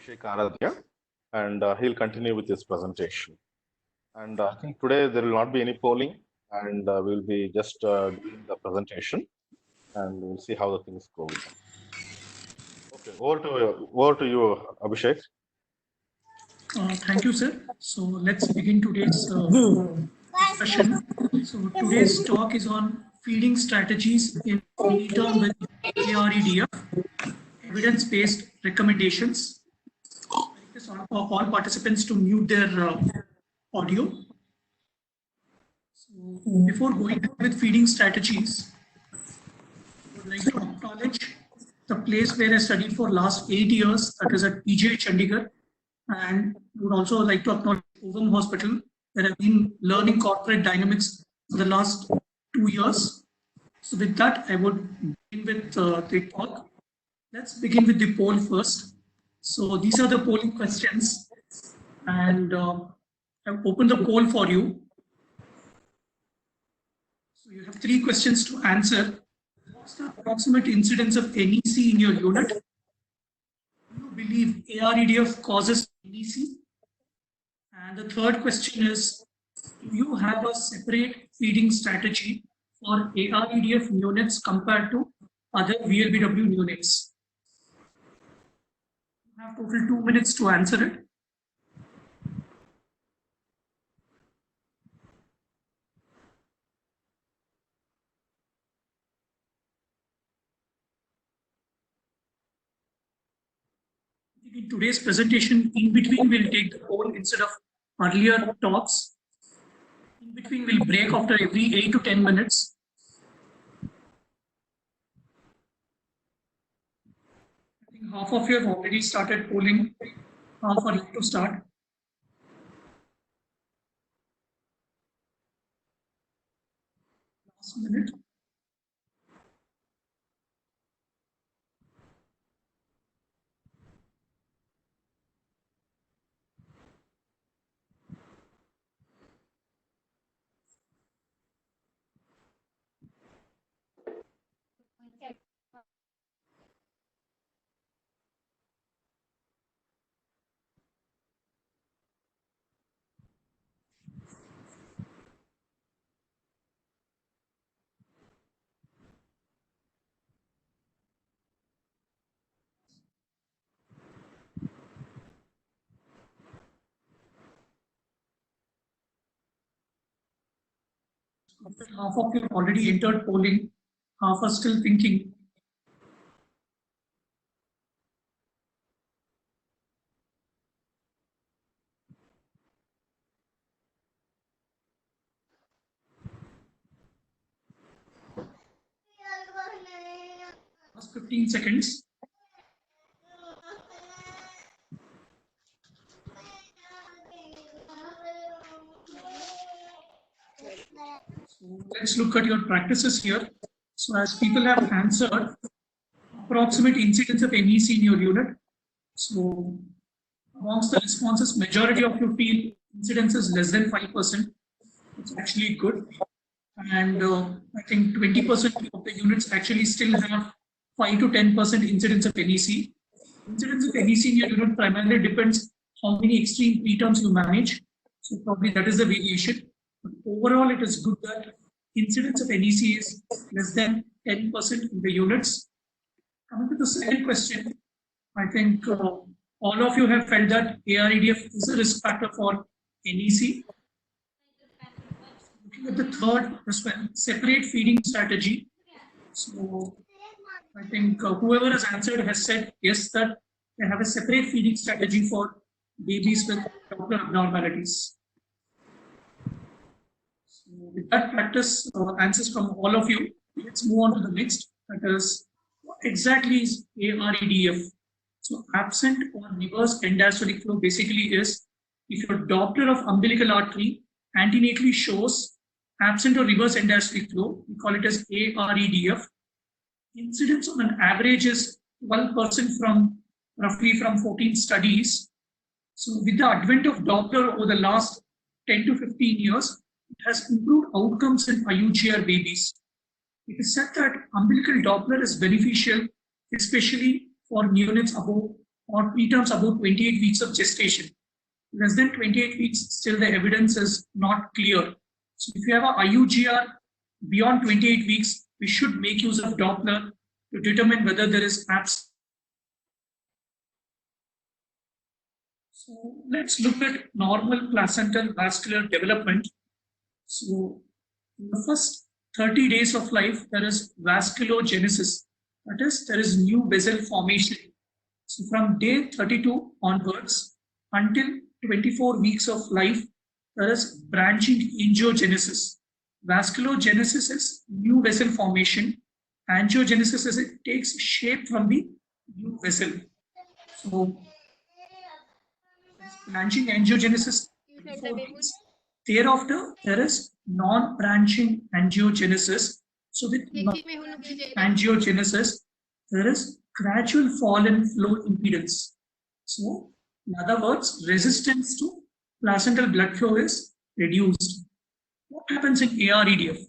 Abhishek Aradhya, and he'll continue with his presentation. And I think today there will not be any polling, and we'll be just doing the presentation, and we'll see how the things go with them. Okay, over to you, Abhishek. Thank you, sir. So let's begin today's session. So today's talk is on feeding strategies in term with AREDF, evidence-based recommendations. I request all participants to mute their audio. So before going with feeding strategies, I would like to acknowledge the place where I studied for last 8 years, that is at PGI Chandigarh. And would also like to acknowledge Ovum Hospital, where I've been learning corporate dynamics for the last 2 years. So with that, I would begin with the talk. Let's begin with the poll first. So these are the polling questions, and I've opened the poll for you. So you have 3 questions to answer. What's the approximate incidence of NEC in your unit? Do you believe AREDF causes NEC? And the third question is, do you have a separate feeding strategy for AREDF units compared to other VLBW units? You have total 2 minutes to answer it. In today's presentation, in between we'll take the poll instead of earlier talks. In between we'll break after every 8 to 10 minutes. I think half of you have already started polling, half are yet to start. Last minute. Half of you have already entered polling, half are still thinking. Last 15 seconds. So let's look at your practices here. So as people have answered, approximate incidence of NEC in your unit. So amongst the responses, majority of you feel incidence is less than 5%. It's actually good. And I think 20% of the units actually still have 5 to 10% incidence of NEC. Incidence of NEC in your unit primarily depends how many extreme preterms you manage. So probably that is the variation. But overall, it is good that incidence of NEC is less than 10% in the units. Coming to the second question, I think all of you have felt that AREDF is a risk factor for NEC. Looking at the third as well, separate feeding strategy. So I think whoever has answered has said yes, that they have a separate feeding strategy for babies with Doppler abnormalities. So with that practice answers from all of you, let's move on to the next. That is, what exactly is AREDF? So absent or reverse end-diastolic flow basically is if your Doppler of umbilical artery antenatally shows absent or reverse end-diastolic flow, we call it as AREDF. Incidence on an average is 12% from roughly from 14 studies. So with the advent of Doppler over the last 10 to 15 years, it has improved outcomes in IUGR babies. It is said that umbilical Doppler is beneficial, especially for neonates above or preterms above 28 weeks of gestation. Less than 28 weeks, still the evidence is not clear. So if you have a IUGR beyond 28 weeks, we should make use of Doppler to determine whether there is absence. So let's look at normal placental vascular development. So in the first 30 days of life, there is vasculogenesis. That is, there is new vessel formation. So from day 32 onwards until 24 weeks of life, there is branching angiogenesis. Vasculogenesis is new vessel formation. Angiogenesis is it takes shape from the new vessel. So branching angiogenesis. Thereafter, there is non-branching angiogenesis. So with angiogenesis, there is gradual fall in flow impedance. So in other words, resistance to placental blood flow is reduced. What happens in AREDF?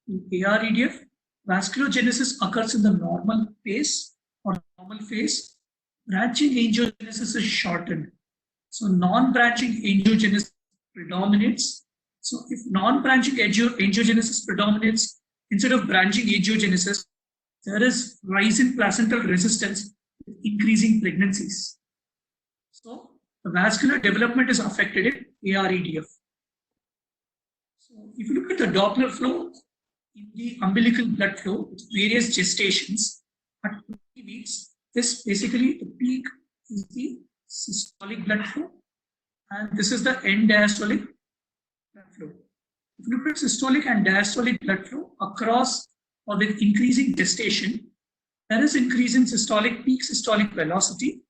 In AREDF, vasculogenesis occurs in the normal phase or normal phase. Branching angiogenesis is shortened. So non-branching angiogenesis predominates. So if non-branching angiogenesis predominates, instead of branching angiogenesis, there is rise in placental resistance with increasing pregnancies. So the vascular development is affected in AREDF. So if you look at the Doppler flow in the umbilical blood flow with various gestations at 20 weeks, this basically the peak is the systolic blood flow, and this is the end diastolic blood flow. If you look at systolic and diastolic blood flow across or with increasing gestation, there is increase in systolic peak systolic velocity,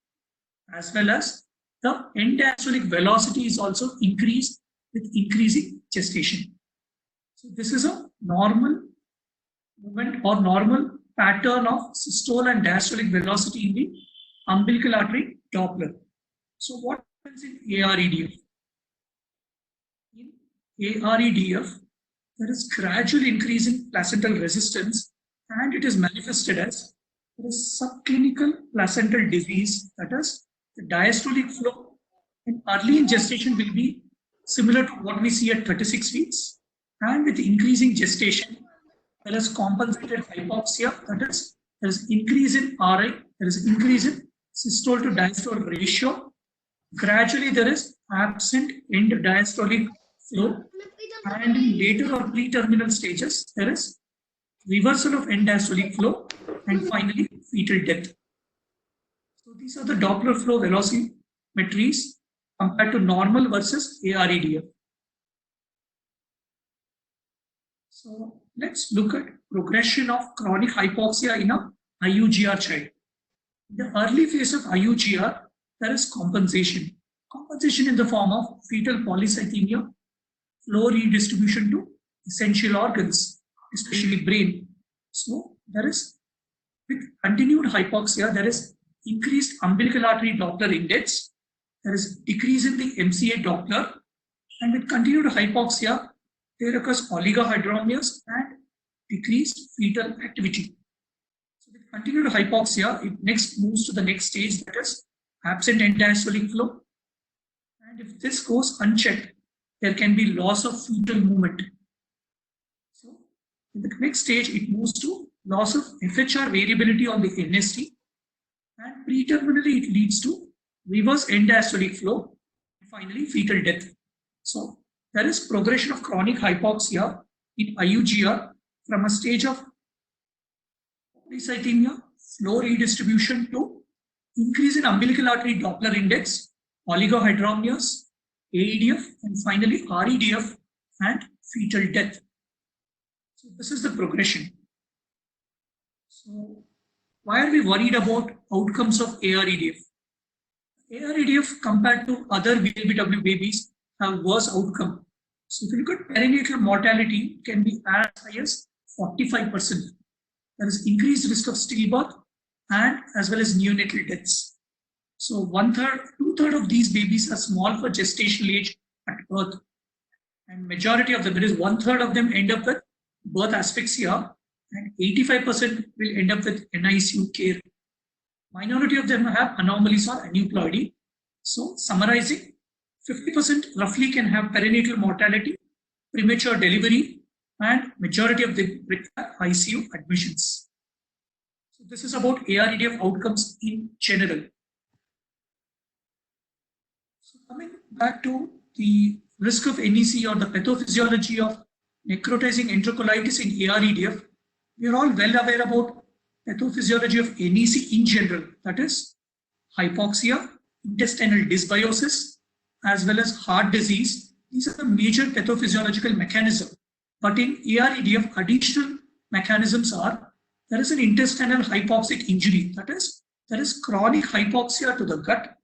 as well as the end diastolic velocity is also increased with increasing gestation. So this is a normal movement or normal pattern of systole and diastolic velocity in the umbilical artery Doppler. So what happens in AREDF? In AREDF, there is gradual increase in placental resistance, and it is manifested as there is subclinical placental disease. That is, the diastolic flow in early in gestation will be similar to what we see at 36 weeks, and with increasing gestation, there is compensated hypoxia. That is, there is increase in RI, there is increase in systole to diastole ratio. Gradually, there is absent end diastolic flow, and in later or pre-terminal stages, there is reversal of end diastolic flow, and finally fetal death. So these are the Doppler flow velocimetries compared to normal versus AREDF. So let's look at progression of chronic hypoxia in a IUGR child. In the early phase of IUGR, there is compensation. Compensation in the form of fetal polycythemia, flow redistribution to essential organs, especially brain. So there is, with continued hypoxia, there is increased umbilical artery Doppler index, there is decrease in the MCA Doppler, and with continued hypoxia, there occurs oligohydramnios and decreased fetal activity. So with continued hypoxia, it next moves to the next stage, that is absent end diastolic flow. And if this goes unchecked, there can be loss of fetal movement. So in the next stage, it moves to loss of FHR variability on the NST, and preterminally it leads to reverse end diastolic flow, and finally fetal death. So there is progression of chronic hypoxia in IUGR from a stage of polycythemia, flow redistribution to increase in umbilical artery Doppler index, oligohydramnios, AEDF, and finally REDF and fetal death. So this is the progression. So why are we worried about outcomes of AREDF? AREDF compared to other VLBW babies have worse outcome. So if you look at perinatal mortality, it can be as high as 45%. There is increased risk of stillbirth and as well as neonatal deaths. So 2/3 of these babies are small for gestational age at birth, and majority of them, that is 1/3 of them, end up with birth asphyxia, and 85% will end up with NICU care. Minority of them have anomalies or aneuploidy. So summarizing, 50% roughly can have perinatal mortality, premature delivery, and majority of them require ICU admissions. So this is about AREDF outcomes in general. So coming back to the risk of NEC or the pathophysiology of necrotizing enterocolitis in AREDF, we are all well aware about pathophysiology of NEC in general, that is hypoxia, intestinal dysbiosis, as well as heart disease. These are the major pathophysiological mechanisms. But in AREDF, additional mechanisms are, there is an intestinal hypoxic injury, that is, there is chronic hypoxia to the gut,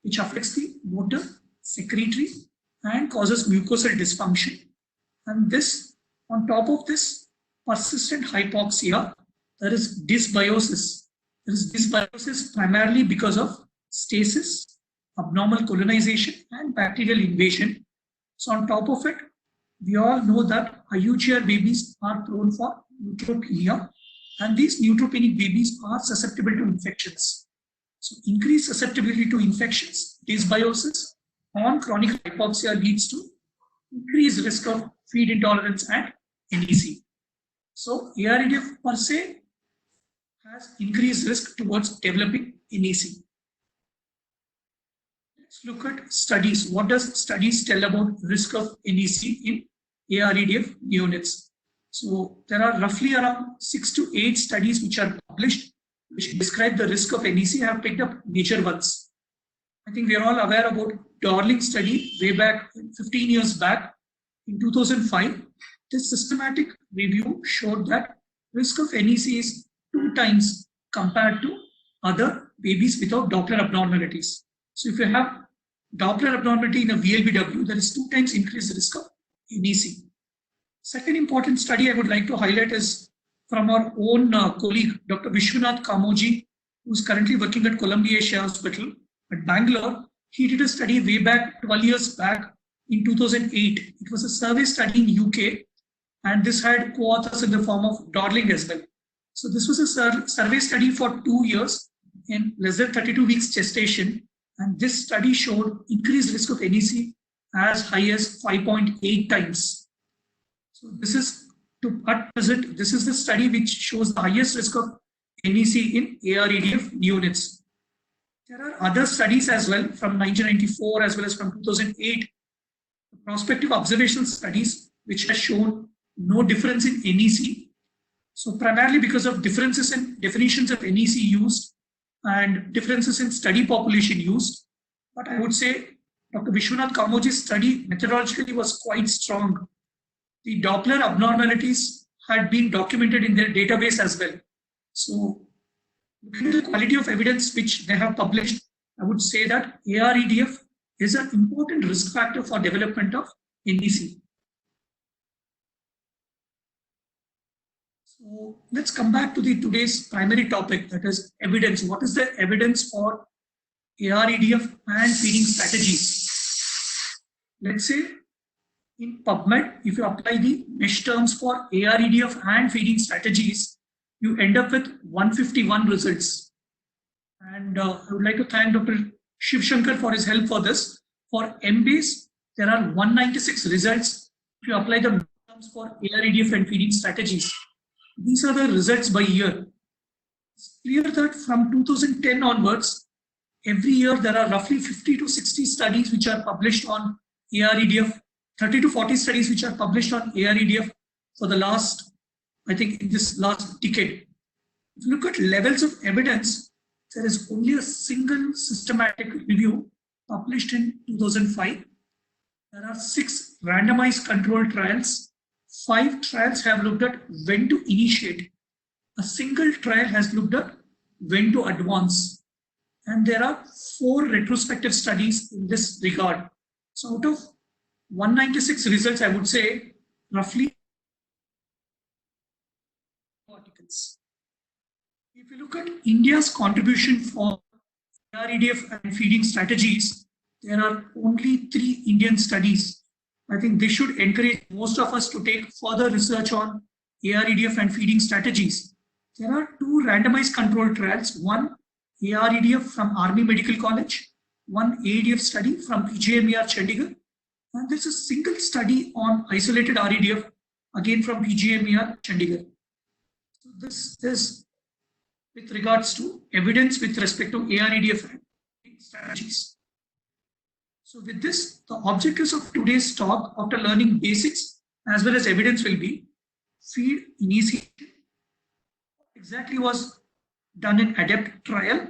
which affects the motor, secretory, and causes mucosal dysfunction. And this, on top of this persistent hypoxia, there is dysbiosis. There is dysbiosis primarily because of stasis, abnormal colonization, and bacterial invasion. So on top of it, we all know that IUGR babies are prone for neutropenia, and these neutropenic babies are susceptible to infections. So increased susceptibility to infections, dysbiosis on chronic hypoxia leads to increased risk of feed intolerance and NEC. So AREDF per se has increased risk towards developing NEC. Let's look at studies. What does studies tell about risk of NEC in AREDF neonates? So there are roughly around 6 to 8 studies which are published, which describe the risk of NEC. I have picked up major ones. I think we are all aware about Darling study way back 15 years back in 2005. This systematic review showed that risk of NEC is 2 times compared to other babies without Doppler abnormalities. So if you have Doppler abnormality in a VLBW, there is 2 times increased risk of NEC. Second important study I would like to highlight is from our own colleague, Dr. Vishwanath Kamoji, who is currently working at Columbia Asia Hospital at Bangalore. He did a study way back 12 years back in 2008. It was a survey study in UK, and this had co-authors in the form of Darling as well. So this was a survey study for 2 years in less than 32 weeks gestation, and this study showed increased risk of NEC as high as 5.8 times. So this is at present, this is the study which shows the highest risk of NEC in AREDF neonates. There are other studies as well from 1994 as well as from 2008, prospective observational studies which have shown no difference in NEC. So primarily because of differences in definitions of NEC used and differences in study population used. But I would say Dr. Vishwanath Kamoji's study methodologically was quite strong. The Doppler abnormalities had been documented in their database as well. So looking at the quality of evidence which they have published, I would say that AREDF is an important risk factor for development of NEC. So let's come back to today's primary topic, that is evidence. What is the evidence for AREDF and feeding strategies? Let's say in PubMed, if you apply the mesh terms for AREDF and feeding strategies, you end up with 151 results. And I would like to thank Dr. Shiv Shankar for his help for this. For MBase, there are 196 results if you apply the terms for AREDF and feeding strategies. These are the results by year. It's clear that from 2010 onwards, every year there are roughly 50 to 60 studies which are published on AREDF, 30 to 40 studies which are published on AREDF for the last, I think in this last decade. If you look at levels of evidence, there is only a single systematic review published in 2005. There are 6 randomized controlled trials. 5 trials have looked at when to initiate. A single trial has looked at when to advance. And there are 4 retrospective studies in this regard. So out of 196 results, I would say roughly articles. If you look at India's contribution for AREDF and feeding strategies, there are only 3 Indian studies. I think this should encourage most of us to take further research on AREDF and feeding strategies. There are 2 randomized controlled trials. One AREDF from Army Medical College, one AEDF study from PGMER Chandigarh, and there's a single study on isolated REDF again from PGMER Chandigarh. So this is with regards to evidence with respect to AREDF strategies. So with this, the objectives of today's talk, after learning basics as well as evidence, will be feed initiation. Exactly was done in ADEPT trial,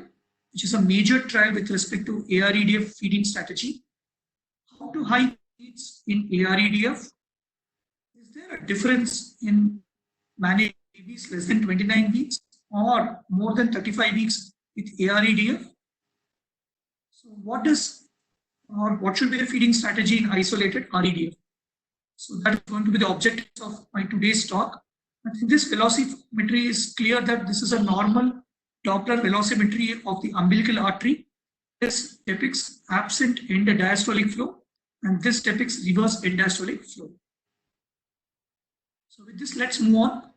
which is a major trial with respect to AREDF feeding strategy. How to hide feeds in AREDF? Is there a difference in managing babies less than 29 weeks or more than 35 weeks with AREDF? So what should be the feeding strategy in isolated REDF? So that is going to be the objectives of my today's talk. I think this velocimetry is clear that this is a normal Doppler velocimetry of the umbilical artery. This depicts absent end diastolic flow, and this depicts reverse end diastolic flow. So with this, let's move on.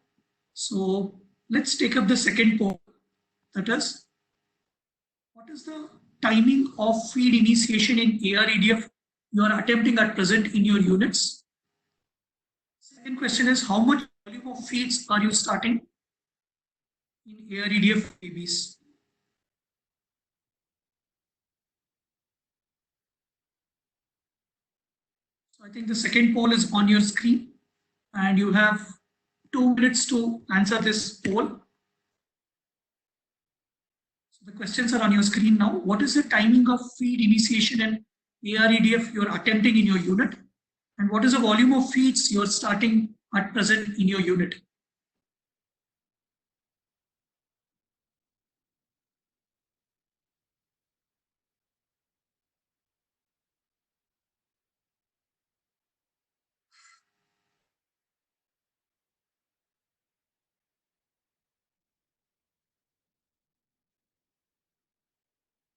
So let's take up the second point. That is, what is the timing of feed initiation in AREDF you are attempting at present in your units? Second question is, how much volume of feeds are you starting in AREDF babies? So I think the second poll is on your screen, and you have 2 minutes to answer this poll. So the questions are on your screen now. What is the timing of feed initiation in AREDF you are attempting in your unit? And what is the volume of feeds you are starting at present in your unit?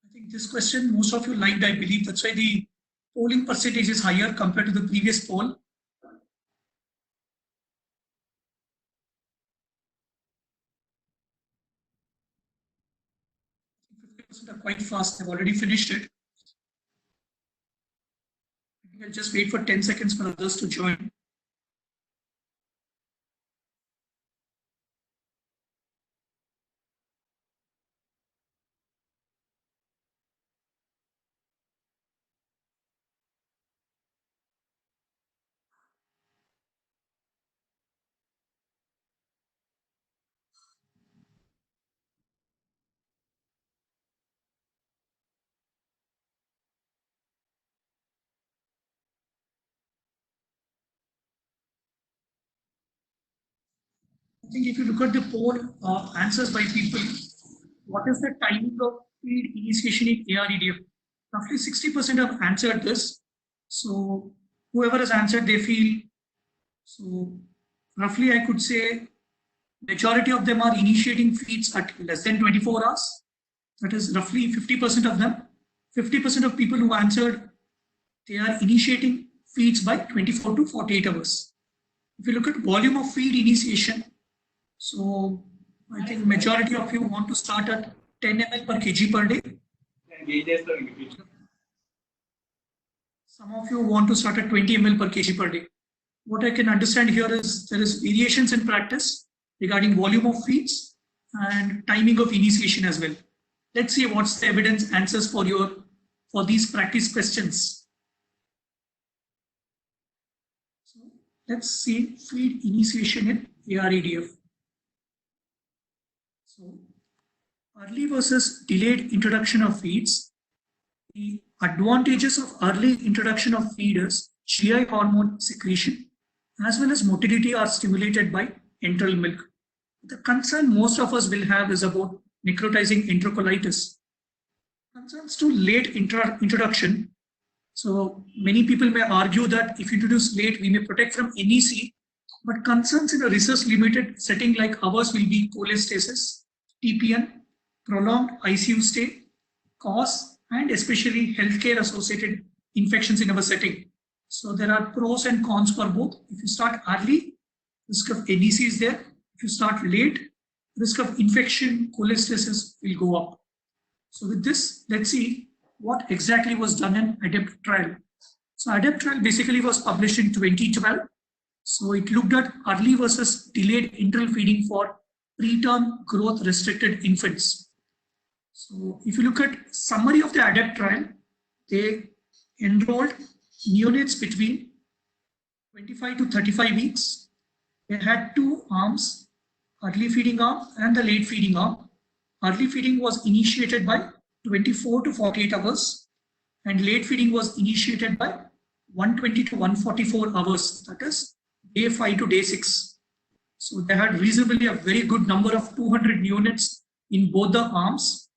I think this question, most of you liked, I believe. That's why the polling percentage is higher compared to the previous poll. 50% are quite fast. They've already finished it. I think I'll just wait for 10 seconds for others to join. I think if you look at the poll answers by people, what is the timing of feed initiation in AREDF? Roughly 60% have answered this. So whoever has answered, they feel, so roughly I could say majority of them are initiating feeds at less than 24 hours. That is roughly 50% of them. 50% of people who answered, they are initiating feeds by 24 to 48 hours. If you look at volume of feed initiation, so I think majority of you want to start at 10 ml per kg per day. Some of you want to start at 20 ml per kg per day. What I can understand here is there is variations in practice regarding volume of feeds and timing of initiation as well. Let's see what's the evidence answers for these practice questions. So let's see feed initiation in AREDF. So early versus delayed introduction of feeds. The advantages of early introduction of feeders, GI hormone secretion, as well as motility are stimulated by enteral milk. The concern most of us will have is about necrotizing enterocolitis. Concerns to late introduction. So many people may argue that if you introduce late, we may protect from NEC, but concerns in a research limited setting like ours will be cholestasis, TPN, prolonged ICU stay, cause, and especially healthcare associated infections in our setting. So there are pros and cons for both. If you start early, risk of NEC is there. If you start late, risk of infection, cholestasis will go up. So with this, let's see what exactly was done in ADEPT trial. So ADEPT trial basically was published in 2012. So it looked at early versus delayed enteral feeding for preterm growth restricted infants. So if you look at summary of the ADEPT trial, they enrolled neonates between 25 to 35 weeks. They had two arms, early feeding arm and the late feeding arm. Early feeding was initiated by 24 to 48 hours and late feeding was initiated by 120 to 144 hours, that is day 5 to day 6. So they had reasonably a very good number of 200 neonates in both the arms,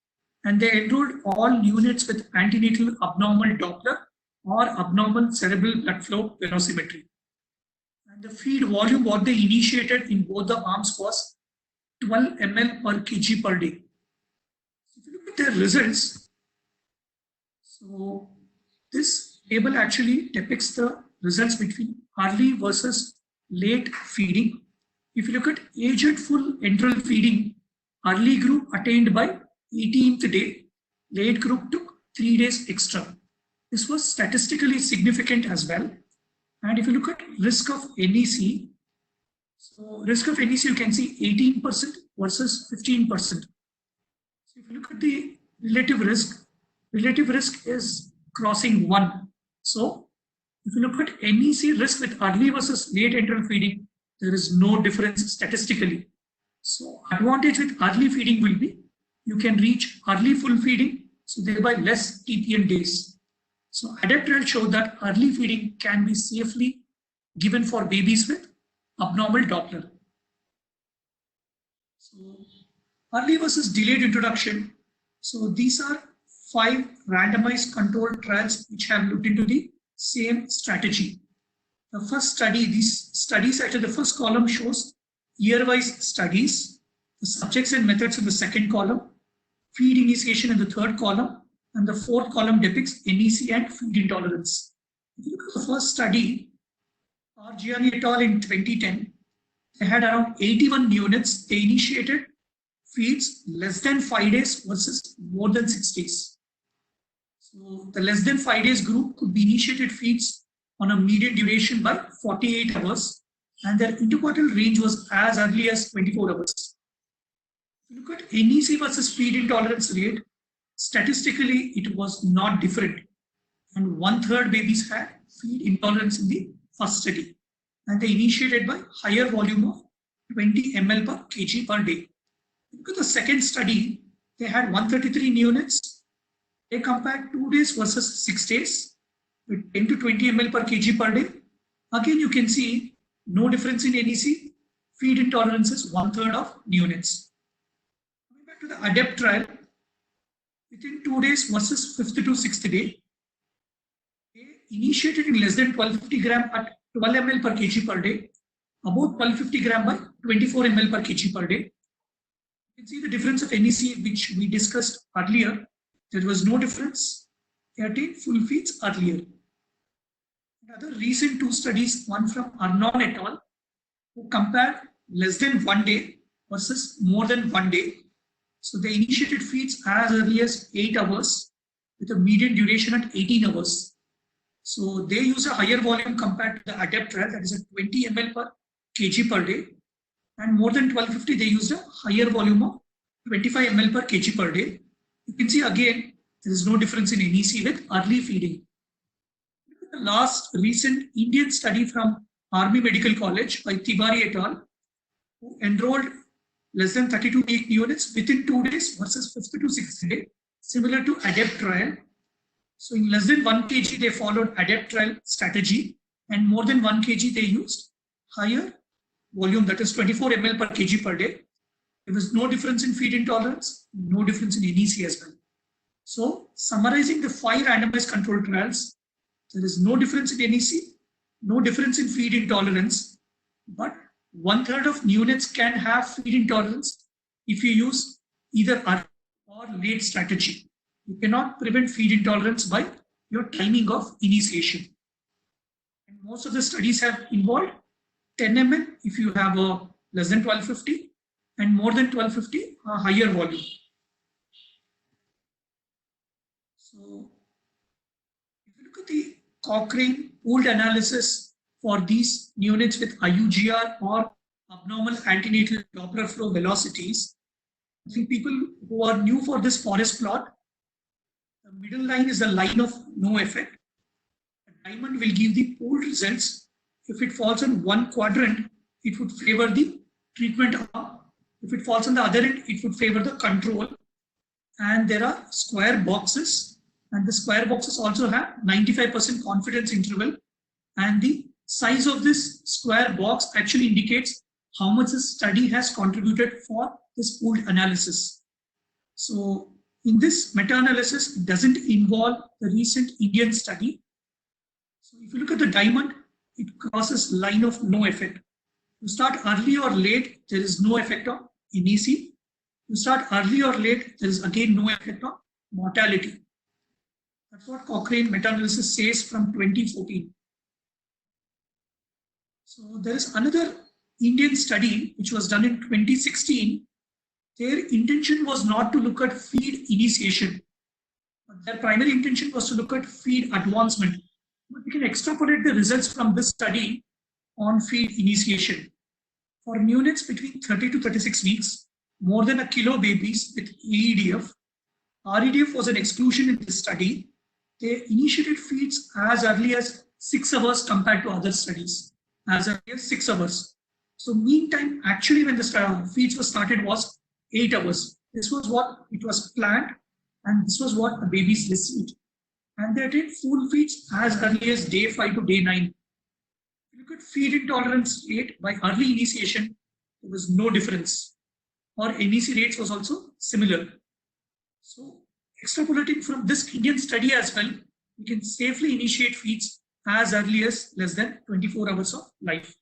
and they enrolled all neonates with antenatal abnormal Doppler or abnormal cerebral blood flow velocimetry. And the feed volume what they initiated in both the arms was 12 ml per kg per day. If you look at their results, so this table actually depicts the results between early versus late feeding. If you look at age at full enteral feeding, early group attained by 18th day, late group took 3 days extra. This was statistically significant as well. And if you look at risk of NEC, so risk of NEC you can see 18% versus 15%. So if you look at the relative risk is crossing 1. So if you look at NEC risk with early versus late enteral feeding, there is no difference statistically. So advantage with early feeding will be you can reach early full feeding, so thereby less TPN days. So ADEPT trial showed that early feeding can be safely given for babies with abnormal Doppler. So early versus delayed introduction. So these are 5 randomized controlled trials which have looked into the same strategy. The first study, these studies actually the first column shows year-wise studies, the subjects and methods in the second column, feed initiation in the third column, and the fourth column depicts NEC and feed intolerance. If you look at the first study, Argiani et al. In 2010, they had around 81 neonates. They initiated feeds less than 5 days versus more than 6 days. So the less than 5 days group could be initiated feeds on a median duration by 48 hours, and their interquartile range was as early as 24 hours. If you look at NEC versus feed intolerance rate, statistically it was not different, and 1/3 babies had feed intolerance in the first study, and they initiated by higher volume of 20 ml per kg per day. Look at the second study, they had 133 neonates. They compared 2 days versus 6 days with 10 to 20 ml per kg per day. Again, you can see no difference in NEC. Feed intolerance is 1/3 of neonates. Coming back to the ADEPT trial, within 2 days versus 5th to 6th day, they initiated in less than 1250 gram at 12 ml per kg per day, about 1250 gram by 24 ml per kg per day. You can see the difference of NEC which we discussed earlier. There was no difference. They attained full feeds earlier. Another recent 2 studies, one from Arnon et al., who compared less than 1 day versus more than 1 day. So they initiated feeds as early as 8 hours with a median duration at 18 hours. So they use a higher volume compared to the ADEPT trial, that is at 20 ml per kg per day. And more than 1250, they used a higher volume of 25 ml per kg per day. You can see again, there is no difference in NEC with early feeding. The last recent Indian study from Army Medical College by Tiwari et al., who enrolled less than 32-week neonates within 2 days versus 5th to 6th day, similar to ADEPT trial. So in less than 1 kg, they followed ADEPT trial strategy, and more than 1 kg, they used higher volume, that is 24 ml per kg per day. There was no difference in feed intolerance, no difference in NEC as well. So summarizing the 5 randomized controlled trials, there is no difference in NEC, no difference in feed intolerance, but 1/3 of neonates can have feed intolerance if you use either early or late strategy. You cannot prevent feed intolerance by your timing of initiation. And most of the studies have involved 10 ml if you have a less than 1250 and more than 1250 a higher volume. So if you look at the Cochrane pooled analysis for these units with IUGR or abnormal antenatal Doppler flow velocities, I think people who are new for this forest plot, the middle line is the line of no effect. A diamond will give the pooled results. If it falls on one quadrant, it would favor the treatment arm. If it falls on the other end, it would favor the control. And there are square boxes, and the square boxes also have 95% confidence interval, and the size of this square box actually indicates how much the study has contributed for this pooled analysis. So in this meta-analysis, it doesn't involve the recent Indian study. So if you look at the diamond, it crosses line of no effect. You start early or late, there is no effect on NEC. You start early or late, there is again no effect on mortality. That's what Cochrane meta-analysis says from 2014. So there is another Indian study which was done in 2016. Their intention was not to look at feed initiation, but their primary intention was to look at feed advancement. But we can extrapolate the results from this study on feed initiation. For units between 30 to 36 weeks, more than a kilo babies with AEDF, REDF was an exclusion in this study. They initiated feeds as early as 6 hours compared to other studies, as early as 6 hours. So meantime, actually when the feeds were started was 8 hours. This was what it was planned, and this was what the babies received. And they did full feeds as early as day 5 to day 9. If you look at feed intolerance rate by early initiation, there was no difference, or NEC rates was also similar. So extrapolating from this Indian study as well, we can safely initiate feeds as early as less than 24 hours of life.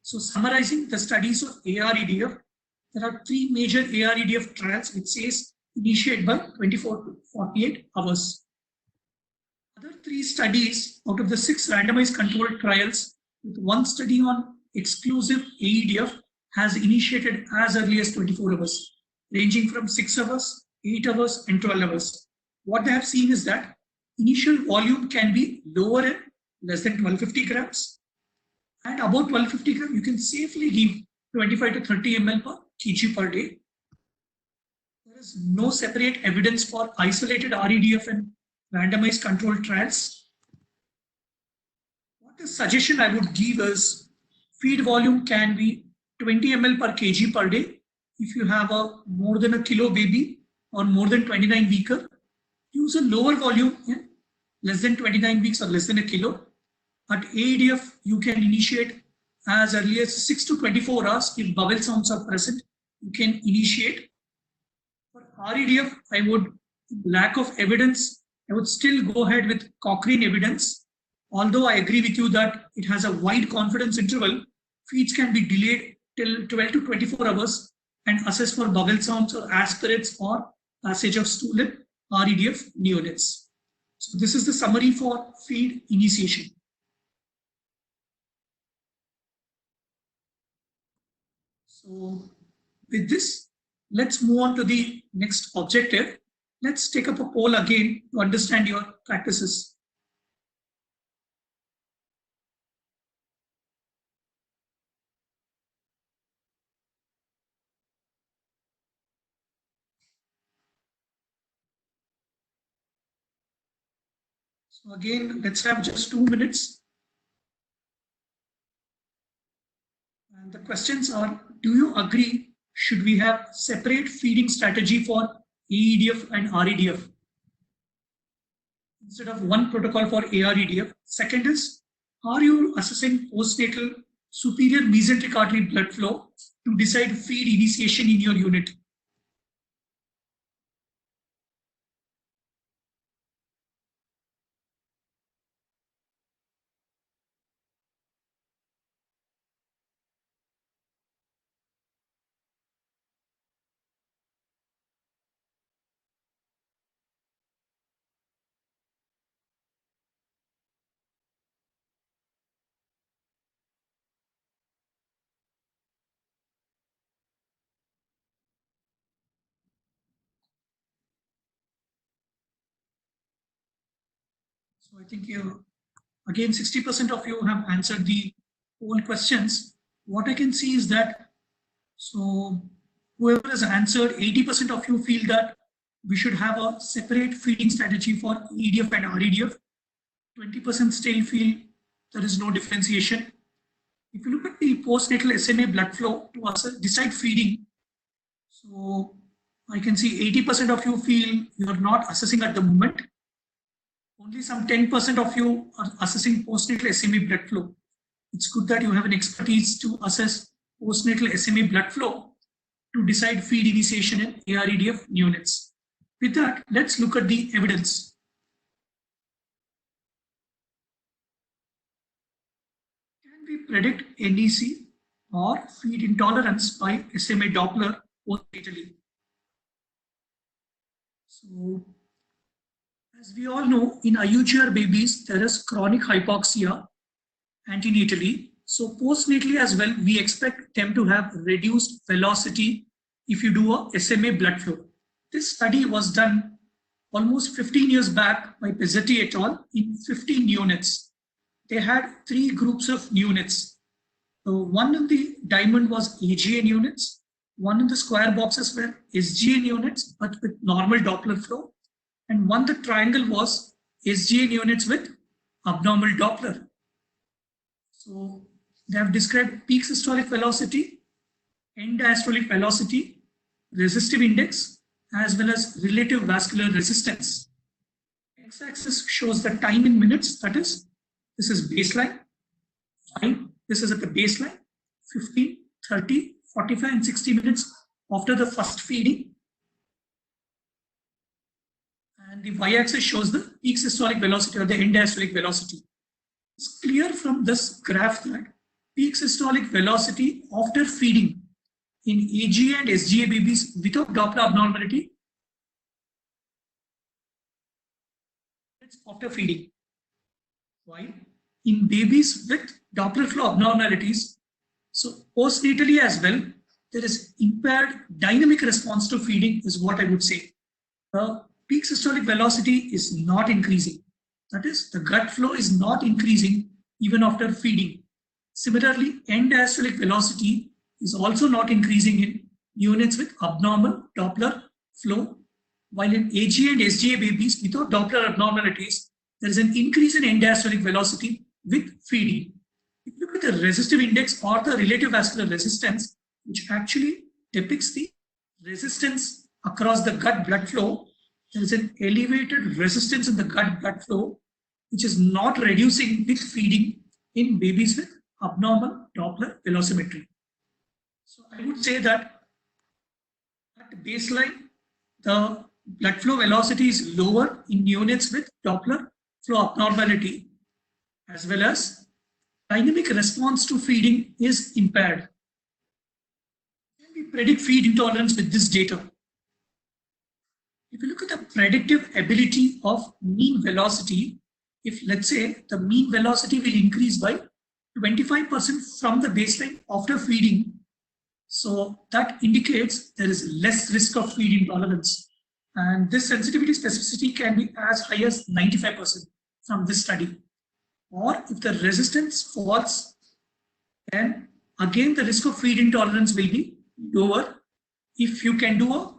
So summarizing the studies of AREDF, there are 3 major AREDF trials which says initiate by 24 to 48 hours. Other 3 studies out of the 6 randomized controlled trials, with 1 study on exclusive AEDF, has initiated as early as 24 hours, ranging from 6 hours, 8 hours, and 12 hours. What they have seen is that initial volume can be lower in less than 1250 grams, and about 1250 grams, you can safely give 25 to 30 ml per kg per day. There is no separate evidence for isolated REDF and randomized controlled trials. What the suggestion I would give is feed volume can be 20 ml per kg per day. If you have a more than a kilo baby or more than 29 weeker, use a lower volume in less than 29 weeks or less than a kilo. At AEDF, you can initiate as early as 6 to 24 hours. If bubble sounds are present, you can initiate. For REDF, I would, lack of evidence, I would still go ahead with Cochrane evidence. Although I agree with you that it has a wide confidence interval, feeds can be delayed till 12 to 24 hours and assessed for bubble sounds or aspirates or passage of stool in REDF neonates. So this is the summary for feed initiation. So with this, let's move on to the next objective. Let's take up a poll again to understand your practices. So again, let's have just 2 minutes. And the questions are, do you agree, should we have separate feeding strategy for AEDF and REDF instead of one protocol for AREDF? Second is, are you assessing postnatal superior mesenteric artery blood flow to decide feed initiation in your unit? So I think again 60% of you have answered the poll questions. What I can see is that, so whoever has answered, 80% of you feel that we should have a separate feeding strategy for EDF and REDF. 20% still feel there is no differentiation. If you look at the postnatal SMA blood flow to decide feeding, so I can see 80% of you feel you are not assessing at the moment. Only some 10% of you are assessing postnatal SMA blood flow. It's good that you have an expertise to assess postnatal SMA blood flow to decide feed initiation in AREDF units. With that, let's look at the evidence. Can we predict NEC or feed intolerance by SMA Doppler postnatally? So, as we all know, in IUGR babies, there is chronic hypoxia antenatally. So postnatally as well, we expect them to have reduced velocity if you do a SMA blood flow. This study was done almost 15 years back by Pezzetti et al. In 15 units. They had 3 groups of units. So one in the diamond was AGN units, one in the square boxes were SGN units, but with normal Doppler flow, and one the triangle was SGN units with abnormal Doppler. So they have described peak systolic velocity, end diastolic velocity, resistive index, as well as relative vascular resistance. X-axis shows the time in minutes, that is, this is baseline, 5, this is at the baseline, 15, 30, 45 and 60 minutes after the first feeding. And the y-axis shows the peak systolic velocity or the end diastolic velocity. It's clear from this graph that peak systolic velocity after feeding in AGA and SGA babies without Doppler abnormality, it's after feeding. While in babies with Doppler flow abnormalities, so postnatally as well, there is impaired dynamic response to feeding is what I would say. The peak systolic velocity is not increasing. That is, the gut flow is not increasing even after feeding. Similarly, end diastolic velocity is also not increasing in units with abnormal Doppler flow, while in AGA and SGA babies without Doppler abnormalities, there is an increase in end diastolic velocity with feeding. If you look at the resistive index or the relative vascular resistance, which actually depicts the resistance across the gut blood flow, there is an elevated resistance in the gut blood flow, which is not reducing with feeding in babies with abnormal Doppler velocimetry. So I would say that at baseline, the blood flow velocity is lower in units with Doppler flow abnormality, as well as dynamic response to feeding is impaired. Can we predict feed intolerance with this data? If you look at the predictive ability of mean velocity, if let's say the mean velocity will increase by 25% from the baseline after feeding, so that indicates there is less risk of feed intolerance. And this sensitivity specificity can be as high as 95% from this study. Or if the resistance falls, then again the risk of feed intolerance will be lower. If you can do a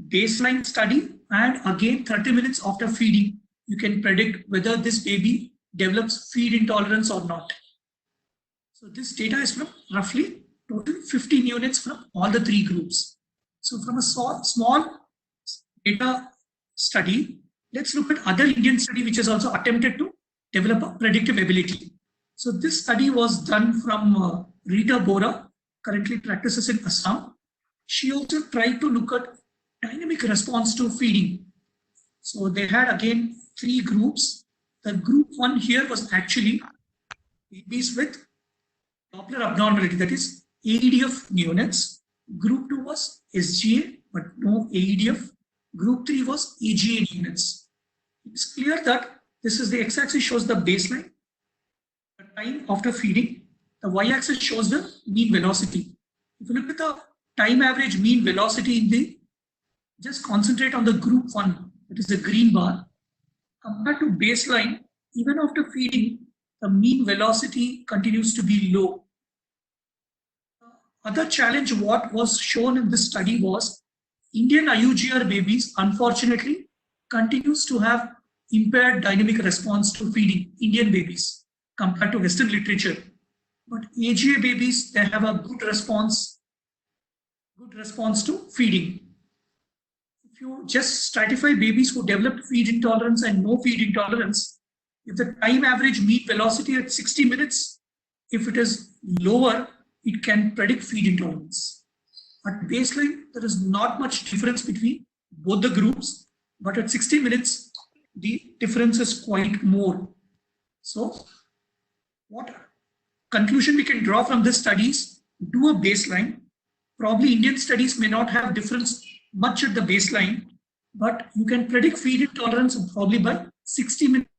baseline study and again 30 minutes after feeding, you can predict whether this baby develops feed intolerance or not. So this data is from roughly total 15 units from all the 3 groups. So from a small data study, let's look at other Indian study which has also attempted to develop a predictive ability. So this study was done from Rita Bora, currently practices in Assam. She also tried to look at dynamic response to feeding. So they had again 3 groups. The group 1 here was actually babies with Doppler abnormality, that is AEDF units. Group 2 was SGA, but no AEDF. Group 3 was AGA units. It's clear that this is the x-axis shows the baseline, the time after feeding. The y-axis shows the mean velocity. If you look at the time average mean velocity in the, just concentrate on the group 1, that is the green bar. Compared to baseline, even after feeding, the mean velocity continues to be low. Other challenge what was shown in this study was Indian IUGR babies, unfortunately, continues to have impaired dynamic response to feeding, Indian babies, compared to Western literature. But AGA babies, they have a good response to feeding. If you just stratify babies who developed feed intolerance and no feed intolerance, if the time average mean velocity at 60 minutes, if it is lower, it can predict feed intolerance. At baseline, there is not much difference between both the groups, but at 60 minutes, the difference is quite more. So, what conclusion we can draw from this studies? Do a baseline. Probably Indian studies may not have difference much at the baseline, but you can predict feed intolerance probably by 60 minutes.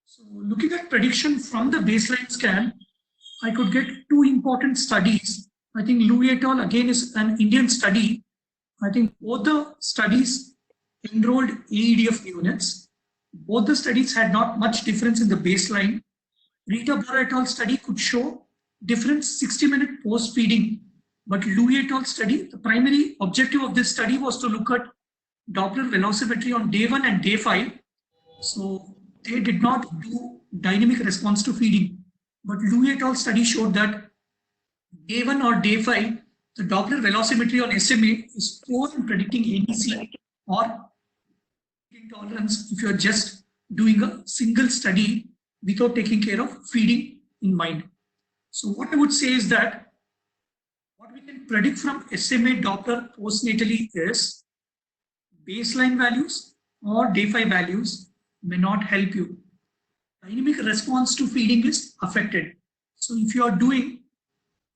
So looking at prediction from the baseline scan, I could get two important studies. I think Louis et al. Again is an Indian study. I think both the studies enrolled AEDF units. Both the studies had not much difference in the baseline. Rita Bora et al. Study could show difference 60-minute post-feeding. But Louis et al. Study, the primary objective of this study was to look at Doppler velocimetry on day 1 and day 5. So they did not do dynamic response to feeding. But Louis et al. Study showed that day 1 or day 5, the Doppler velocimetry on SMA is poor in predicting NEC or intolerance if you are just doing a single study without taking care of feeding in mind. So what I would say is that what we can predict from SMA Doppler postnatally is baseline values or day 5 values may not help you. Dynamic response to feeding is affected. So if you are doing,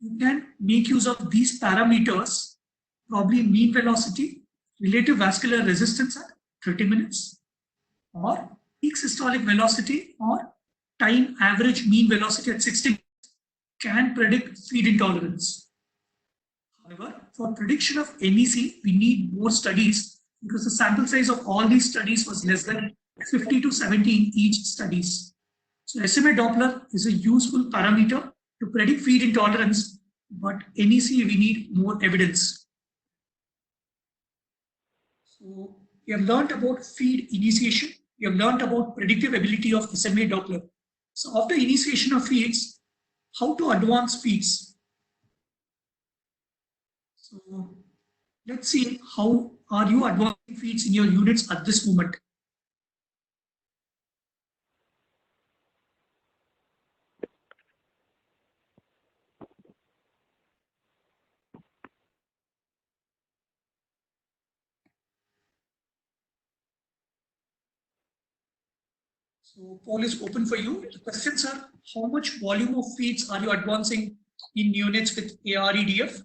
you can make use of these parameters, probably mean velocity, relative vascular resistance at 30 minutes, or peak systolic velocity or time average mean velocity at 60 minutes can predict feed intolerance. However, for prediction of NEC, we need more studies because the sample size of all these studies was less than 50 to 70 in each studies. So SMA Doppler is a useful parameter to predict feed intolerance, but NEC we need more evidence. So we have learned about feed initiation. We have learned about predictive ability of SMA Doppler. So after initiation of feeds, how to advance feeds. So let's see how are you advancing feeds in your units at this moment. So poll is open for you. The questions are, how much volume of feeds are you advancing in units with AREDF?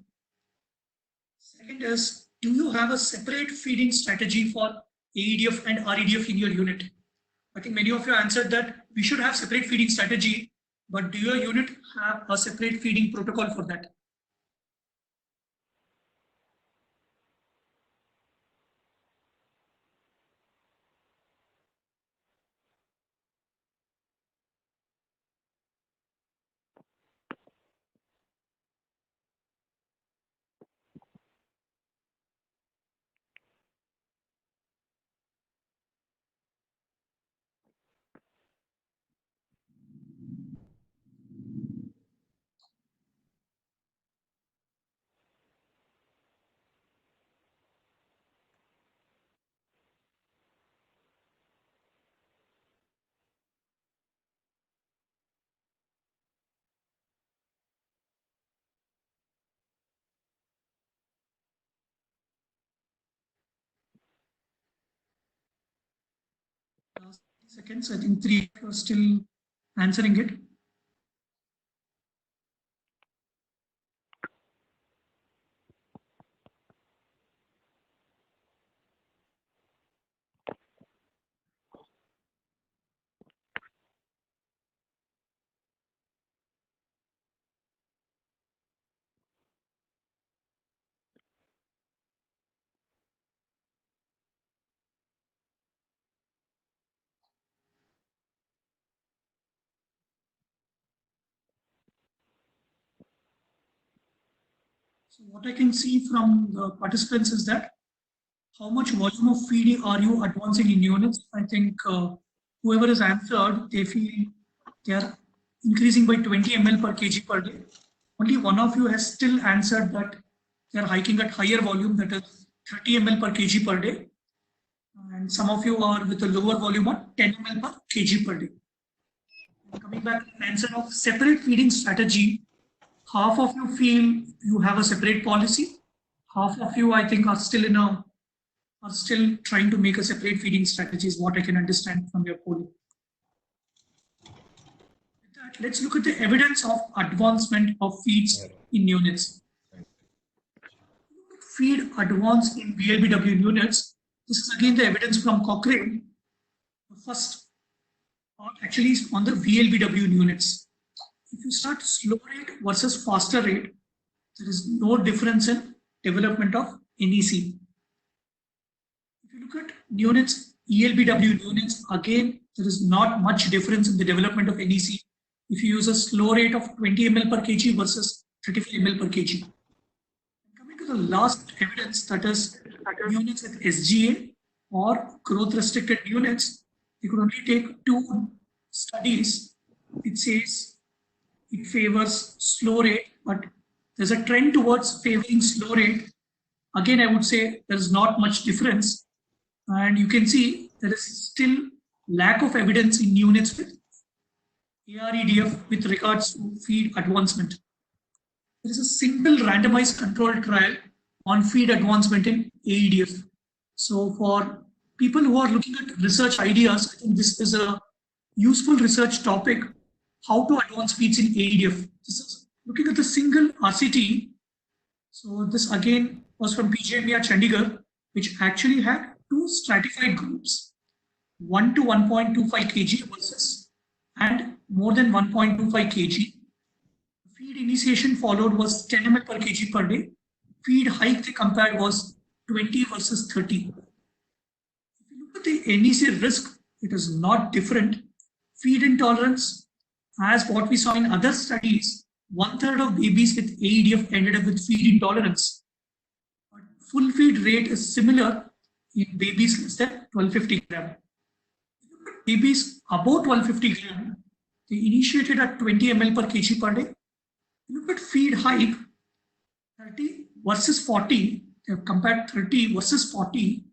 Second is, do you have a separate feeding strategy for AEDF and REDF in your unit? I think many of you answered that we should have separate feeding strategy, but do your unit have a separate feeding protocol for that? Last seconds, I think 3 are still answering it. So what I can see from the participants is that how much volume of feed are you advancing in units? I think whoever has answered, they feel they are increasing by 20 ml per kg per day. Only one of you has still answered that they are hiking at higher volume, that is 30 ml per kg per day. And some of you are with a lower volume at 10 ml per kg per day. Coming back to the answer of separate feeding strategy, half of you feel you have a separate policy. Half of you, I think, are still trying to make a separate feeding strategy, is what I can understand from your polling. With that, let's look at the evidence of advancement of feeds in units. Feed advance in VLBW units. This is again the evidence from Cochrane. The first part actually is on the VLBW units. If you start slow rate versus faster rate, there is no difference in development of NEC. If you look at units, ELBW units, again, there is not much difference in the development of NEC if you use a slow rate of 20 ml per kg versus 35 ml per kg. Coming to the last evidence, that is units with SGA or growth restricted units, you could only take 2 studies. It says it favors slow rate, but there's a trend towards favoring slow rate. Again, I would say there's not much difference. And you can see there is still lack of evidence in units with AREDF with regards to feed advancement. There is a single randomized controlled trial on feed advancement in AEDF. So for people who are looking at research ideas, I think this is a useful research topic, how to advance feeds in AEDF. This is looking at the single RCT. So this again was from PGMER Chandigarh, which actually had 2 stratified groups, 1 to 1.25 kg versus and more than 1.25 kg. Feed initiation followed was 10 ml per kg per day. Feed hike they compared was 20 versus 30. If you look at the NEC risk, it is not different. Feed intolerance, as what we saw in other studies, 1/3 of babies with AEDF ended up with feed intolerance. But full feed rate is similar in babies less than 1250 gram. Babies above 1250 gram, they initiated at 20 ml per kg per day. Look at feed hike, 30 versus 40. They have compared 30 versus 40.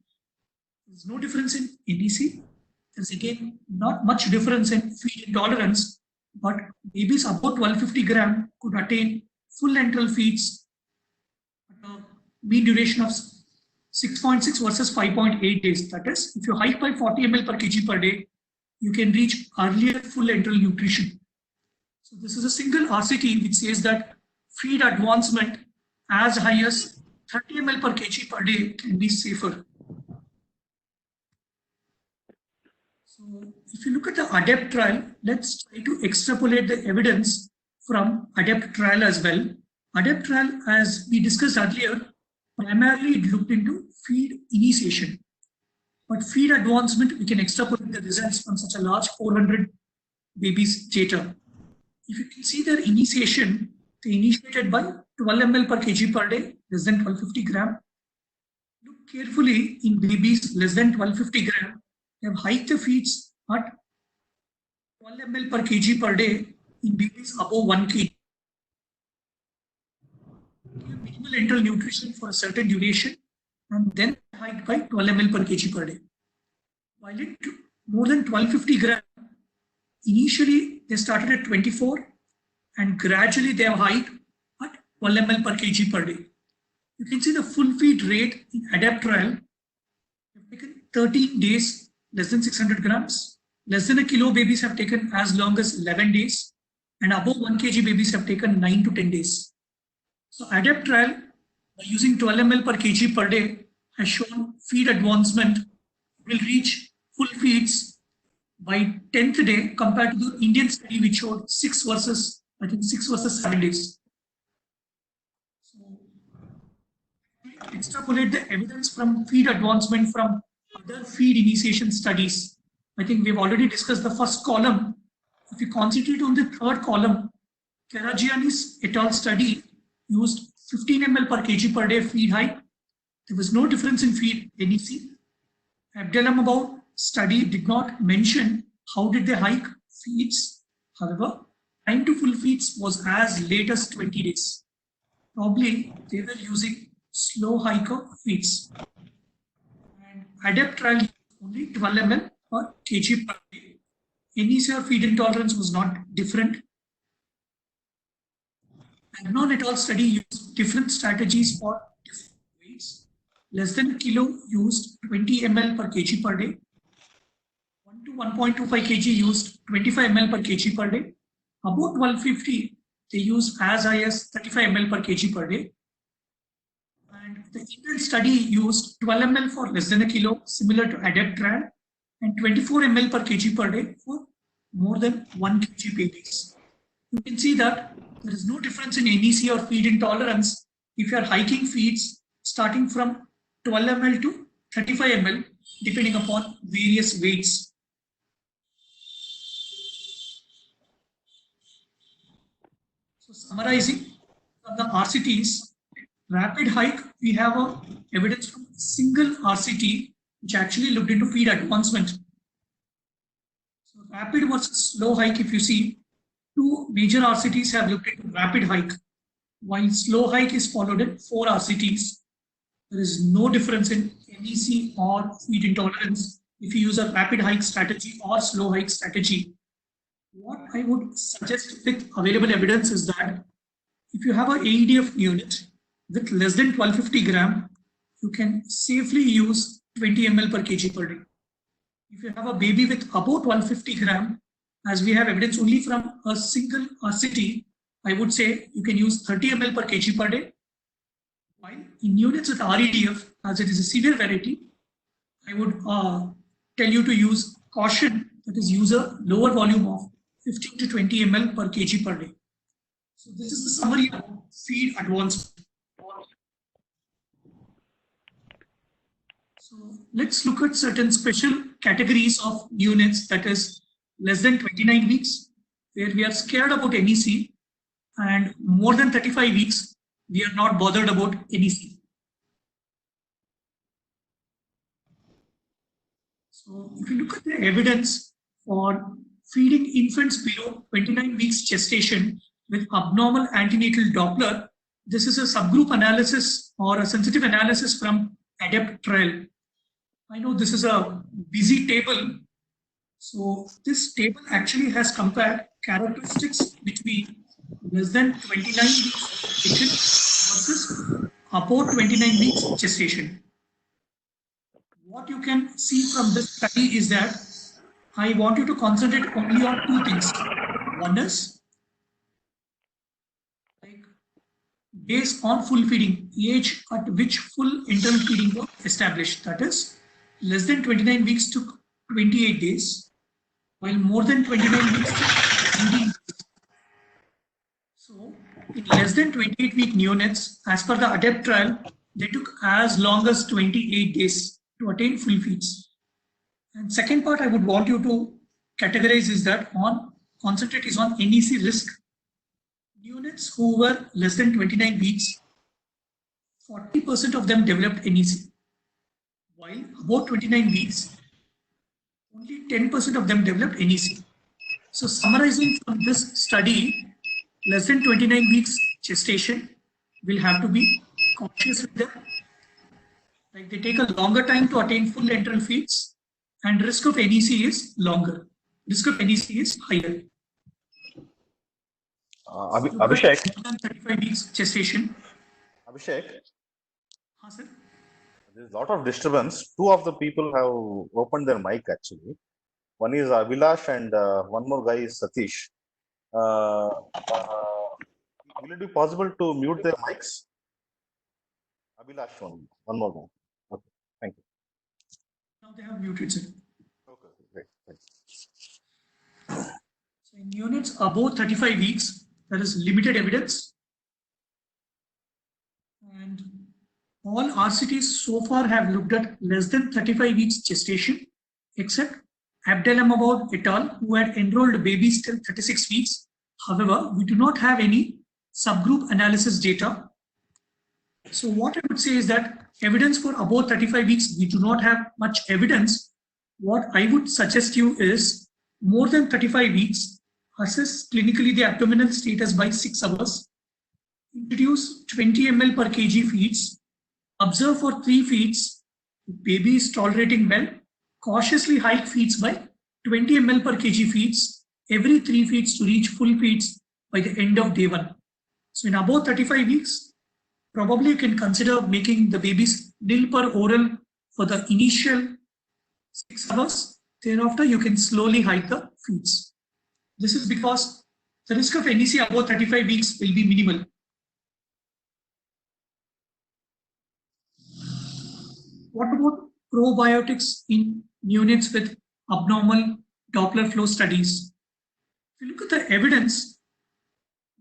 There's no difference in NEC. There's again not much difference in feed intolerance, but babies above 1250 gram could attain full enteral feeds at a mean duration of 6.6 versus 5.8 days. That is, if you hike by 40 ml per kg per day, you can reach earlier full enteral nutrition. So this is a single RCT which says that feed advancement as high as 30 ml per kg per day can be safer. So if you look at the ADEPT trial, let's try to extrapolate the evidence from ADEPT trial as well. ADEPT trial, as we discussed earlier, primarily it looked into feed initiation. But feed advancement, we can extrapolate the results from such a large 400 babies data. If you can see their initiation, they initiated by 12 ml per kg per day, less than 1250 gram. Look carefully in babies less than 1250 gram. They have hiked the feeds at 12 ml per kg per day in babies above 1 kg. Give minimal enteral nutrition for a certain duration and then hiked by 12 ml per kg per day. While it more than 1250 gram, initially they started at 24 and gradually they have hiked at 12 ml per kg per day. You can see the full feed rate in ADEPT trial. They've taken 13 days, less than 600 grams. Less than a kilo babies have taken as long as 11 days. And above 1 kg babies have taken 9 to 10 days. So ADEPT trial, by using 12 ml per kg per day, has shown feed advancement will reach full feeds by 10th day compared to the Indian study which showed 6 versus 7 days. So extrapolate the evidence from feed advancement from other feed initiation studies. I think we've already discussed the first column. If you concentrate on the third column, Karagiannis et al. Study used 15 ml per kg per day feed hike. There was no difference in feed NEC. Abdelhamabad study did not mention how did they hike feeds. However, time to full feeds was as late as 20 days. Probably they were using slow hiker feeds. And ADEPT trial used only 12 ml per kg per day. NEC or feed intolerance was not different. Agnon et al. Study used different strategies for different weights. Less than kilo used 20 ml per kg per day. 1 to 1.25 kg used 25 ml per kg per day. About 1250, they used as high as 35 ml per kg per day. And the Indian study used 12 ml for less than a kilo, similar to ADEPT trial, and 24 ml per kg per day for more than 1 kg babies. You can see that there is no difference in NEC or feed intolerance if you are hiking feeds starting from 12 ml to 35 ml, depending upon various weights. So summarizing from the RCTs, rapid hike, we have a evidence from single RCT which actually looked into feed advancement. So rapid versus slow hike, if you see, two major RCTs have looked into rapid hike, while slow hike is followed in 4 RCTs. There is no difference in NEC or feed intolerance if you use a rapid hike strategy or slow hike strategy. What I would suggest with available evidence is that if you have an AEDF unit with less than 1250 gram, you can safely use 20 ml per kg per day. If you have a baby with above 1250 gram, as we have evidence only from a single RCT, I would say you can use 30 ml per kg per day. While in units with REDF, as it is a severe variety, I would tell you to use caution, that is use a lower volume of 15 to 20 ml per kg per day. So this is the summary of feed advancement. So let's look at certain special categories of units, that is less than 29 weeks, where we are scared about NEC, and more than 35 weeks, we are not bothered about NEC. So if you look at the evidence for feeding infants below 29 weeks gestation with abnormal antenatal Doppler, this is a subgroup analysis or a sensitive analysis from ADEPT trial. I know this is a busy table. So this table actually has compared characteristics between less than 29 weeks gestation versus above 29 weeks gestation. What you can see from this study is that I want you to concentrate only on 2 things. One is like based on full feeding, age at which full internal feeding was established. That is, less than 29 weeks took 28 days, while more than 29 weeks took 19 days. So in less than 28 week neonates, as per the ADEPT trial, they took as long as 28 days to attain full feeds. And second part I would want you to categorize is that concentrate is on NEC risk. Neonates who were less than 29 weeks, 40% of them developed NEC. While about 29 weeks, only 10% of them developed NEC. So summarizing from this study, less than 29 weeks gestation will have to be cautious with them. Like they take a longer time to attain full enteral feeds, and risk of NEC is longer. Risk of NEC is higher. Abhishek. More than 35 weeks gestation. Abhishek. Sir? There's a lot of disturbance. 2 of the people have opened their mic actually. One is Abhilash and one more guy is Satish. Will it be possible to mute their mics? Abhilash, one more guy. Okay, thank you. Now they have muted it. Okay, great. So in units above 35 weeks, there is limited evidence. And all RCTs so far have looked at less than 35 weeks gestation, except Abdelhamabad et al., who had enrolled babies till 36 weeks. However, we do not have any subgroup analysis data So what I would say is that evidence for above 35 weeks, we do not have much evidence. What I would suggest you is more than 35 weeks, assess clinically the abdominal status by 6 hours, introduce 20 ml per kg feeds, observe for 3 feeds, baby is tolerating well, cautiously hike feeds by 20 ml per kg feeds every 3 feeds to reach full feeds by the end of day 1. So in about 35 weeks, probably you can consider making the baby's nil per oral for the initial 6 hours. Thereafter, you can slowly hike the feeds. This is because the risk of NEC above 35 weeks will be minimal. What about probiotics in neonates with abnormal Doppler flow studies? If you look at the evidence,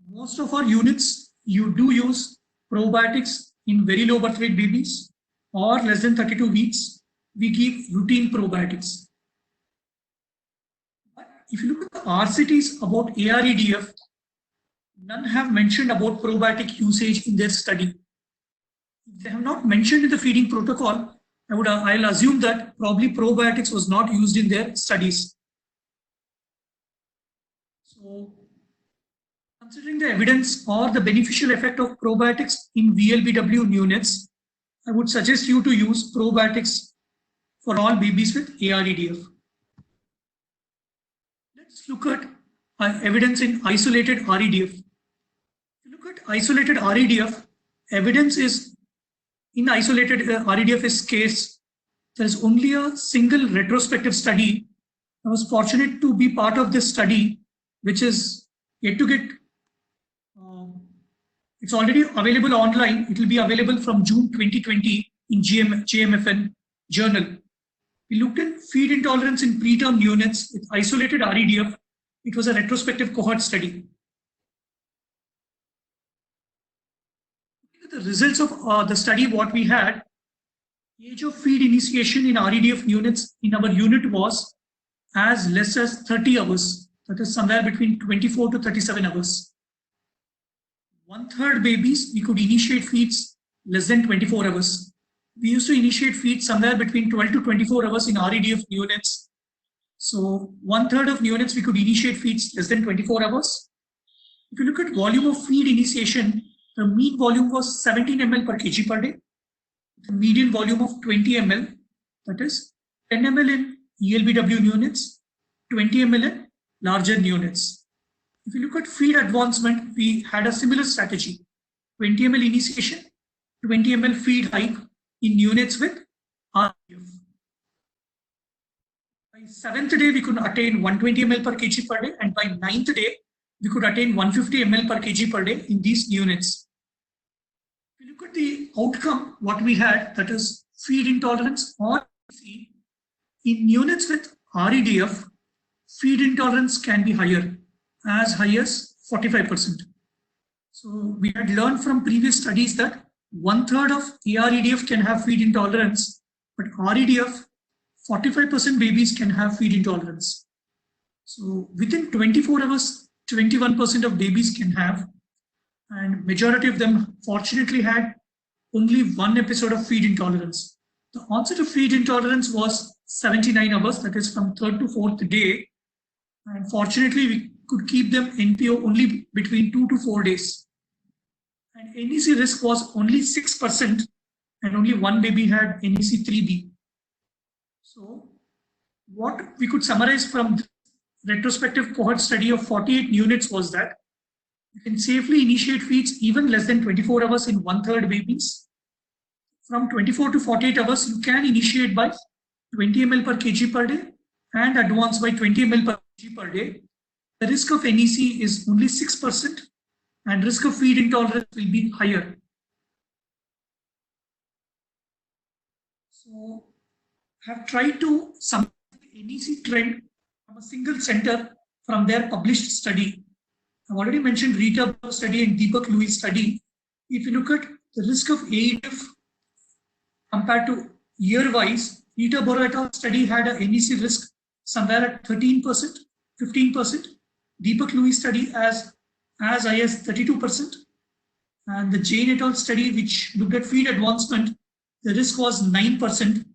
most of our units, you do use probiotics in very low birth weight babies or less than 32 weeks. We give routine probiotics. But if you look at the RCTs about AREDF, none have mentioned about probiotic usage in their study. If they have not mentioned in the feeding protocol, I'll assume that probably probiotics was not used in their studies. So, considering the evidence or the beneficial effect of probiotics in VLBW neonates, I would suggest you to use probiotics for all babies with AREDF. Let's look at evidence in isolated REDF. If you look at isolated REDF, evidence is in isolated REDF case, there is only a single retrospective study. I was fortunate to be part of this study, which is yet to get, it's already available online. It will be available from June 2020 in JMFN journal. We looked at feed intolerance in preterm neonates with isolated REDF. It was a retrospective cohort study. The results of the study, what we had, age of feed initiation in REDF units in our unit was as less as 30 hours. That is somewhere between 24 to 37 hours. 1/3 babies, we could initiate feeds less than 24 hours. We used to initiate feeds somewhere between 12 to 24 hours in REDF units. So 1/3 of neonates, we could initiate feeds less than 24 hours. If you look at volume of feed initiation, the mean volume was 17 ml per kg per day. The median volume of 20 ml, that is 10 ml in ELBW neonates, 20 ml in larger neonates. If you look at feed advancement, we had a similar strategy. 20 ml initiation, 20 ml feed hike in neonates with REDF. By 7th day, we could attain 120 ml per kg per day, and by 9th day, we could attain 150 ml per kg per day in these neonates. If you look at the outcome, what we had, that is feed intolerance or in neonates with REDF, feed intolerance can be higher, as high as 45%. So we had learned from previous studies that 1/3 of AREDF can have feed intolerance, but REDF, 45% babies can have feed intolerance. So within 24 hours, 21% of babies can have, and majority of them fortunately had only 1 episode of feed intolerance. The onset of feed intolerance was 79 hours, that is from 3rd to 4th day. And fortunately, we could keep them NPO only between 2 to 4 days. And NEC risk was only 6%, and only one baby had NEC 3B. So what we could summarize from the retrospective cohort study of 48 units was that you can safely initiate feeds even less than 24 hours in 1/3 babies. From 24 to 48 hours, you can initiate by 20 ml per kg per day and advance by 20 ml per kg per day. The risk of NEC is only 6%, and risk of feed intolerance will be higher. So I have tried to summarize the NEC trend from a single center from their published study. I've already mentioned Rita Burrow study and Deepak Louis study. If you look at the risk of AEDF compared to year-wise, Rita Burrow et al. Study had a NEC risk somewhere at 13%, 15%. Deepak Louis study as high as 32%. And the Jane et al. Study, which looked at feed advancement, the risk was 9%,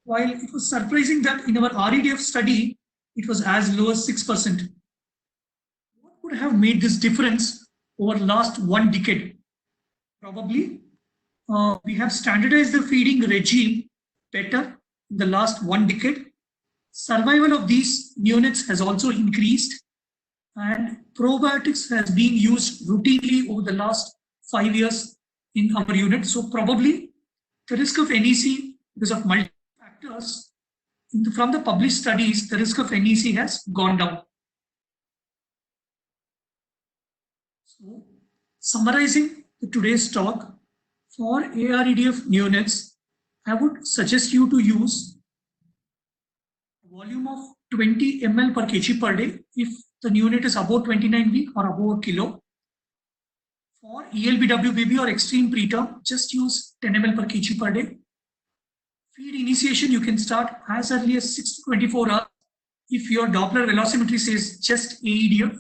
while it was surprising that in our REDF study, it was as low as 6%. What could have made this difference over last 1 decade? Probably, we have standardized the feeding regime better in the last 1 decade. Survival of these neonates has also increased, and probiotics has been used routinely over the last 5 years in our unit. So probably the risk of NEC, because of multiple factors, from the published studies, the risk of NEC has gone down. So summarizing today's talk, for AREDF neonates, I would suggest you to use a volume of 20 ml per kg per day if the neonate is above 29 week or above a kilo. For ELBW baby or extreme preterm, just use 10 ml per kg per day. Feed initiation, you can start as early as 6 to 24 hours if your Doppler velocimetry says just AEDF.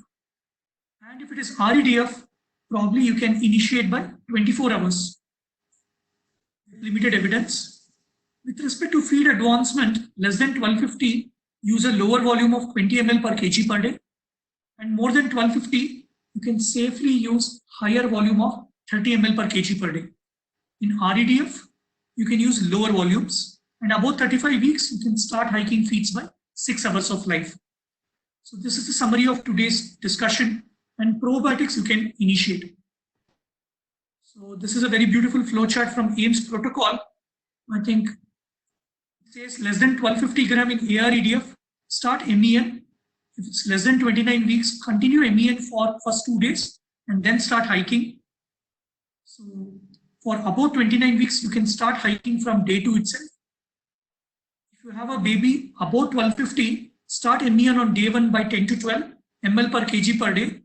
And if it is REDF, probably you can initiate by 24 hours. Limited evidence. With respect to feed advancement, less than 1250, use a lower volume of 20 ml per kg per day. And more than 1250, you can safely use higher volume of 30 ml per kg per day. In REDF, you can use lower volumes. And above 35 weeks, you can start hiking feeds by 6 hours of life. So this is the summary of today's discussion. And probiotics you can initiate. So this is a very beautiful flowchart from AIMS protocol. I think it says less than 1250 gram in AREDF, start MEN. If it's less than 29 weeks, continue MEN for first 2 days and then start hiking. So for above 29 weeks, you can start hiking from day 2 itself. If you have a baby above 1250, start MEN on day 1 by 10 to 12 ml per kg per day.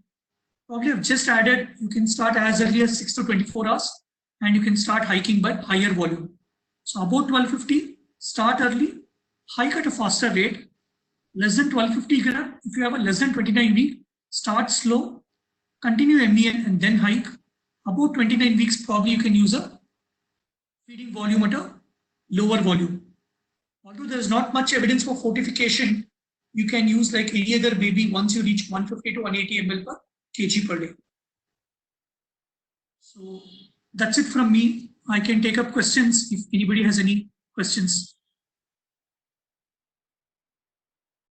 Probably I've just added, you can start as early as 6 to 24 hours and you can start hiking by higher volume. So about 1250, start early, hike at a faster rate. Less than 1250 gram, if you have a less than 29 week, start slow, continue MEN and then hike. About 29 weeks, probably you can use a feeding volume at a lower volume. Although there is not much evidence for fortification, you can use like any other baby once you reach 150 to 180 ml per kg per day. So that's it from me. I can take up questions if anybody has any questions.